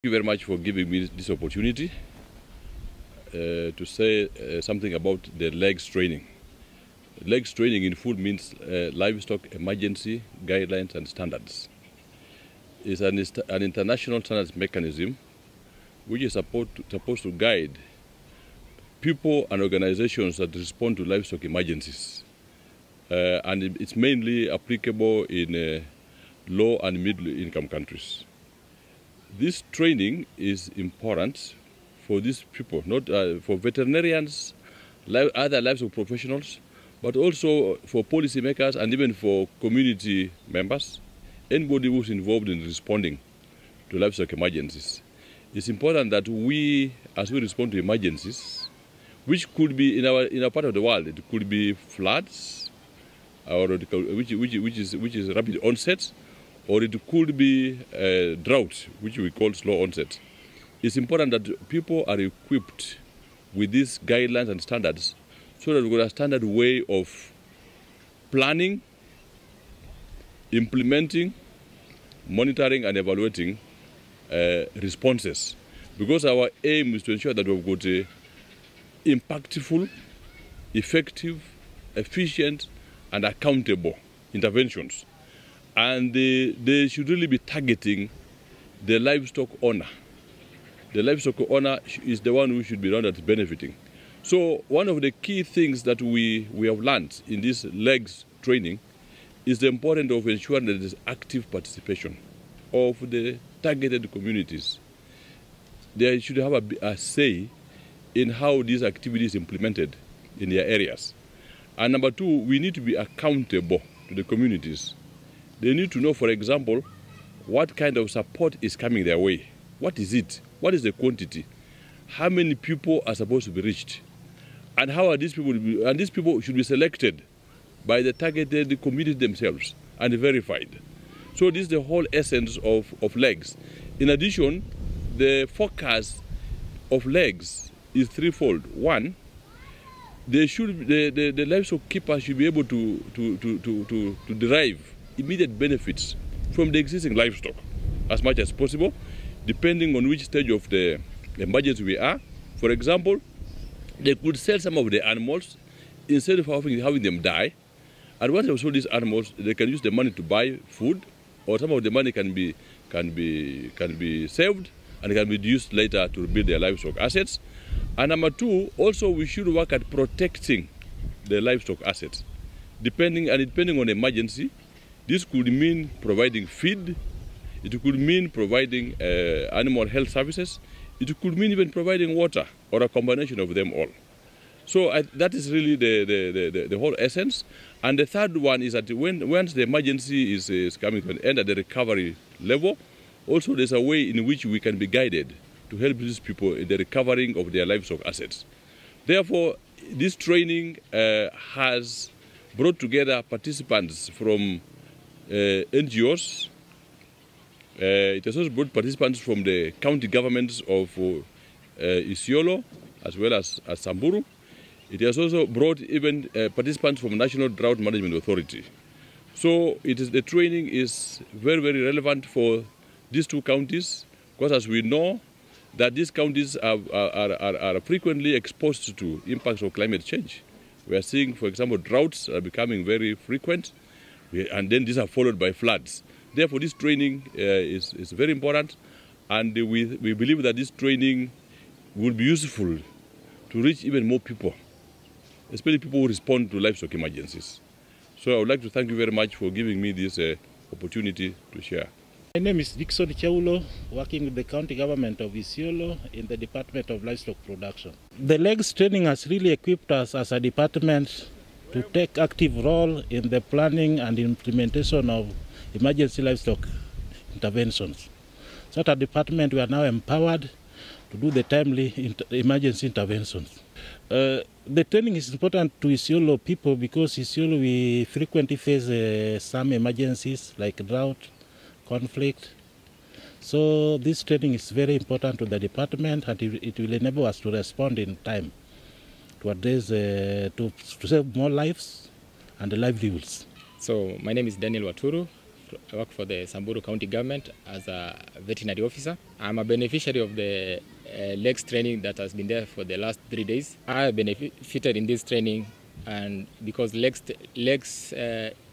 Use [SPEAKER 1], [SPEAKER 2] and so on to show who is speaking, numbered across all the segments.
[SPEAKER 1] Thank you very much for giving me this opportunity to say something about the LEGS training. LEGS training in full means Livestock Emergency Guidelines and Standards. It's an international standards mechanism which is supposed to guide people and organizations that respond to livestock emergencies. And it's mainly applicable in low and middle income countries. This training is important for these people, not for veterinarians, other livestock professionals, but also for policymakers and even for community members, anybody who's involved in responding to livestock emergencies. It's important that we, as we respond to emergencies, which could be in our part of the world, it could be floods, or which is rapid onset, or it could be drought, which we call slow onset. It's important that people are equipped with these guidelines and standards so that we've got a standard way of planning, implementing, monitoring and evaluating responses. Because our aim is to ensure that we've got impactful, effective, efficient and accountable interventions. And they should really be targeting the livestock owner. The livestock owner is the one who should be the one that's benefiting. So one of the key things that we have learned in this LEGS training is the importance of ensuring that there's active participation of the targeted communities. They should have a say in how these activities are implemented in their areas. And number two, we need to be accountable to the communities. They need to know, for example, what kind of support is coming their way. What is it? What is the quantity? How many people are supposed to be reached? And how are these people? And these people should be selected by the targeted community themselves and verified. So this is the whole essence of LEGS. In addition, the focus of LEGS is threefold. One, the livestock keeper should be able to derive immediate benefits from the existing livestock as much as possible, depending on which stage of the emergency we are. For example, they could sell some of the animals instead of having them die. And once they sold these animals, they can use the money to buy food, or some of the money can be saved and can be used later to rebuild their livestock assets. And number two, also we should work at protecting the livestock assets. Depending on emergency, this could mean providing feed, it could mean providing animal health services, it could mean even providing water, or a combination of them all. So that is really the whole essence. And the third one is that once the emergency is coming to an end at the recovery level, also there's a way in which we can be guided to help these people in the recovering of their livestock assets. Therefore, this training has brought together participants from NGOs. It has also brought participants from the county governments of Isiolo as well as Samburu. It has also brought even participants from National Drought Management Authority. So the training is very, very relevant for these two counties, because as we know that these counties are frequently exposed to impacts of climate change. We are seeing, for example, droughts are becoming very frequent, and then these are followed by floods. Therefore, this training is very important, and we believe that this training will be useful to reach even more people, especially people who respond to livestock emergencies. So I would like to thank you very much for giving me this opportunity to share.
[SPEAKER 2] My name is Dr Chaulo, working with the county government of Isiolo in the Department of Livestock Production. The LEGS training has really equipped us as a department to take active role in the planning and implementation of emergency livestock interventions. So at our department, we are now empowered to do the timely emergency interventions. The training is important to Isiolo people because Isiolo we frequently face some emergencies like drought, conflict. So this training is very important to the department, and it will enable us to respond in time to address, to save more lives and livelihoods.
[SPEAKER 3] So my name is Daniel Waturu work for the Samburu County government as a veterinary officer. I'm a beneficiary of the LEGS training that has been there for the last 3 days. I benefited in this training, and because LEGS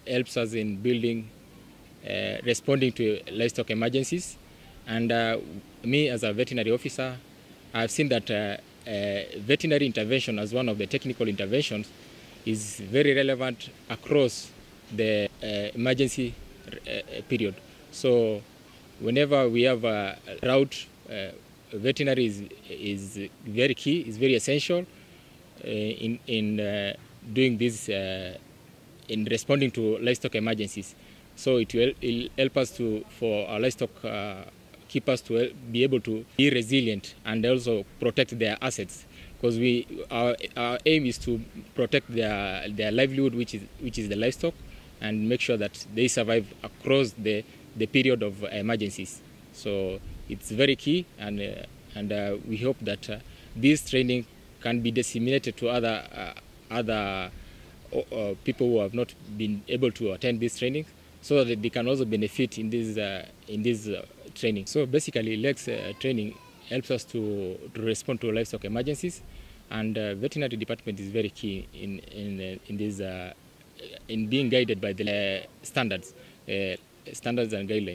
[SPEAKER 3] helps us in building, responding to livestock emergencies. And me as a veterinary officer, I've seen that veterinary intervention as one of the technical interventions is very relevant across the emergency period. So whenever we have a route, veterinary is very key, is very essential in doing this, in responding to livestock emergencies. So it will help us for our livestock keepers to be able to be resilient and also protect their assets, because our aim is to protect their livelihood, which is the livestock, and make sure that they survive across the period of emergencies. So it's very key, and we hope that this training can be disseminated to other people who have not been able to attend this training, so that they can also benefit in this training. So basically, LEGS training helps us to respond to livestock emergencies, and veterinary department is very key in being guided by the standards and guidelines.